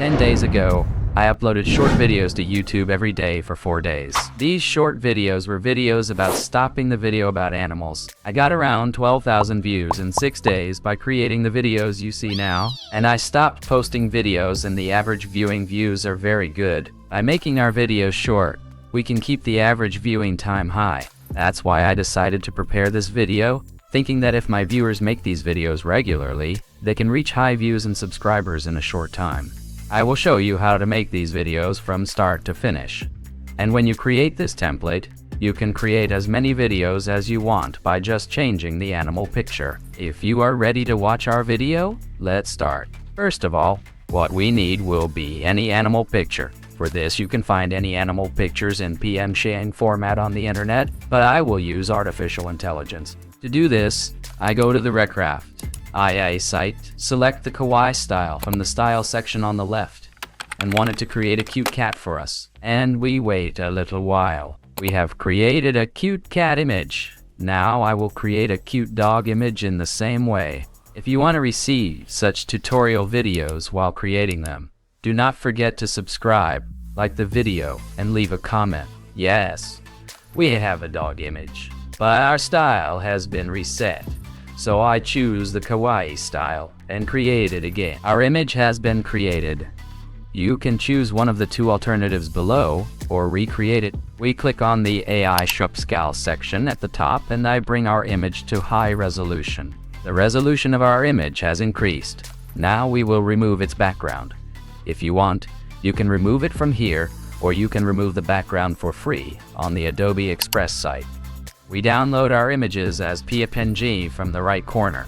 10 days ago, I uploaded short videos to YouTube every day for 4 days. These short videos were videos about stopping the video about animals. I got around 12,000 views in 6 days by creating the videos you see now, and I stopped posting videos and the average viewing views are very good. By making our videos short, we can keep the average viewing time high. That's why I decided to prepare this video, thinking that if my viewers make these videos regularly, they can reach high views and subscribers in a short time. I will show you how to make these videos from start to finish. And when you create this template, you can create as many videos as you want by just changing the animal picture. If you are ready to watch our video, let's start. First of all, what we need will be any animal picture. For this, you can find any animal pictures in PNG format on the internet, but I will use artificial intelligence. To do this, I go to the Recraft IA site, select the kawaii style from the style section on the left, and want it to create a cute cat for us. And we wait a little while. We have created a cute cat image. Now I will create a cute dog image in the same way. If you want to receive such tutorial videos while creating them, do not forget to subscribe, like the video, and leave a comment. Yes, we have a dog image, but our style has been reset. So I choose the kawaii style and create it again. Our image has been created. You can choose one of the two alternatives below or recreate it. We click on the AI Shopscale section at the top and I bring our image to high resolution. The resolution of our image has increased. Now we will remove its background. If you want, you can remove it from here or you can remove the background for free on the Adobe Express site. We download our images as PNG from the right corner.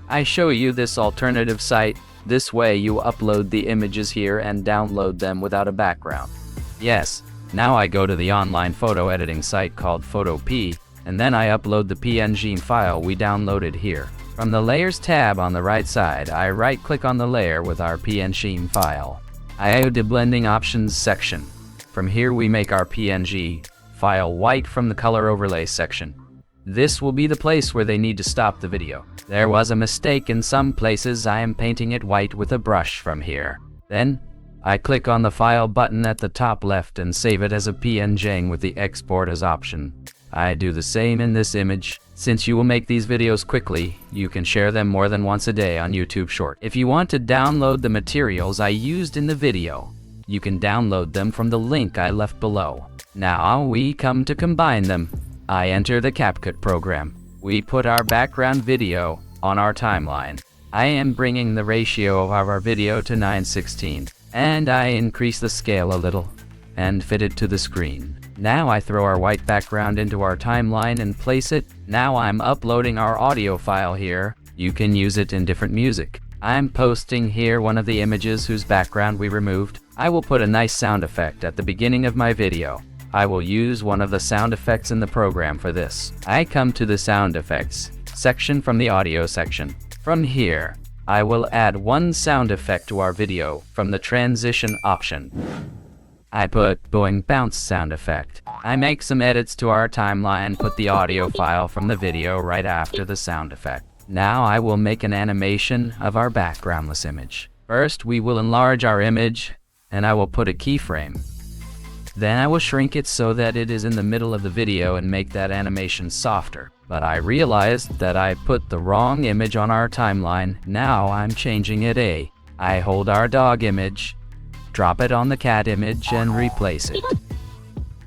I show you this alternative site. This way you upload the images here and download them without a background. Yes, now I go to the online photo editing site called Photopea, and then I upload the PNG file we downloaded here. From the Layers tab on the right side, I right-click on the layer with our PNG file. I add the Blending Options section. From here we make our PNG file white from the Color Overlay section. This will be the place where they need to stop the video. There was a mistake in some places. I am painting it white with a brush from here. Then, I click on the File button at the top left and save it as a PNG with the Export as option. I do the same in this image. Since you will make these videos quickly, you can share them more than once a day on YouTube Short. If you want to download the materials I used in the video, you can download them from the link I left below. Now we come to combine them. I enter the CapCut program. We put our background video on our timeline. I am bringing the ratio of our video to 9:16, and I increase the scale a little and fit it to the screen. Now I throw our white background into our timeline and place it. Now I'm uploading our audio file here. You can use it in different music. I'm posting here one of the images whose background we removed. I will put a nice sound effect at the beginning of my video. I will use one of the sound effects in the program for this. I come to the sound effects section from the audio section. From here, I will add one sound effect to our video from the transition option. I put Boing Bounce sound effect. I make some edits to our timeline, put the audio file from the video right after the sound effect. Now I will make an animation of our backgroundless image. First, we will enlarge our image, and I will put a keyframe. Then I will shrink it so that it is in the middle of the video and make that animation softer. But I realized that I put the wrong image on our timeline. Now I'm changing it. I hold our dog image, drop it on the cat image and replace it.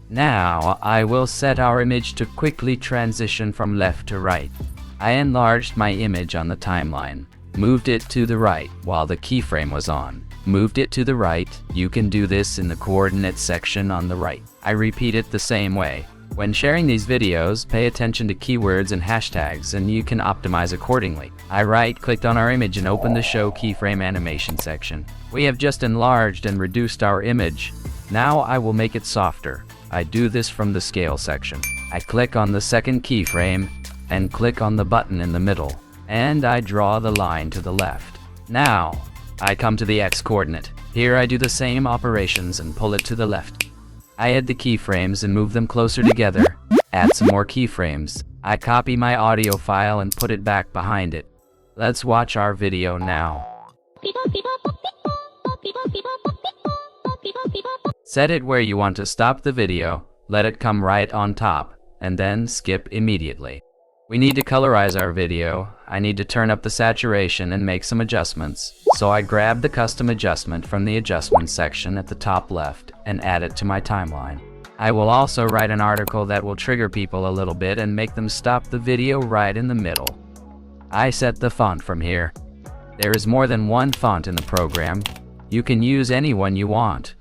Now I will set our image to quickly transition from left to right. I enlarged my image on the timeline, moved it to the right while the keyframe was on. Moved it to the right. You can do this in the coordinates section on the right. I repeat it the same way. When sharing these videos, pay attention to keywords and hashtags and you can optimize accordingly. I right-clicked on our image and opened the Show Keyframe Animation section. We have just enlarged and reduced our image. Now I will make it softer. I do this from the Scale section. I click on the second keyframe and click on the button in the middle, and I draw the line to the left. Now, I come to the X coordinate. Here I do the same operations and pull it to the left. I add the keyframes and move them closer together. Add some more keyframes. I copy my audio file and put it back behind it. Let's watch our video now. Set it where you want to stop the video, let it come right on top, and then skip immediately. We need to colorize our video. I need to turn up the saturation and make some adjustments. So I grabbed the custom adjustment from the adjustments section at the top left and add it to my timeline. I will also write an article that will trigger people a little bit and make them stop the video right in the middle. I set the font from here. There is more than one font in the program. You can use any one you want.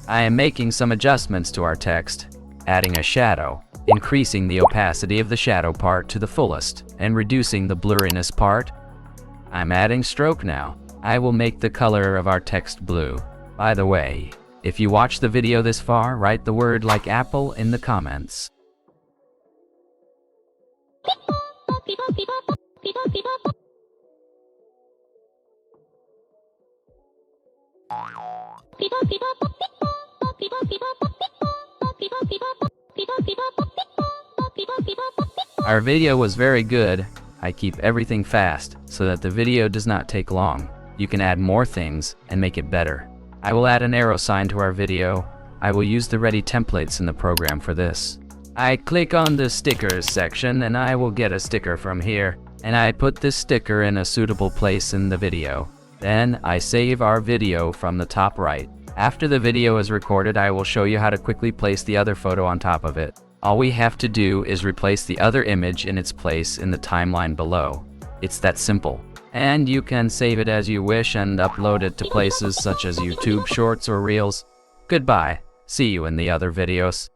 I am making some adjustments to our text, adding a shadow, increasing the opacity of the shadow part to the fullest, and reducing the blurriness part. I'm adding stroke now. I will make the color of our text blue. By the way, if you watch the video this far, write the word like apple in the comments. Our video was very good. I keep everything fast so that the video does not take long. You can add more things and make it better. I will add an arrow sign to our video. I will use the ready templates in the program for this. I click on the stickers section and I will get a sticker from here, and I put this sticker in a suitable place in the video. Then I save our video from the top right. After the video is recorded, I will show you how to quickly place the other photo on top of it. All we have to do is replace the other image in its place in the timeline below. It's that simple. And you can save it as you wish and upload it to places such as YouTube Shorts or Reels. Goodbye. See you in the other videos.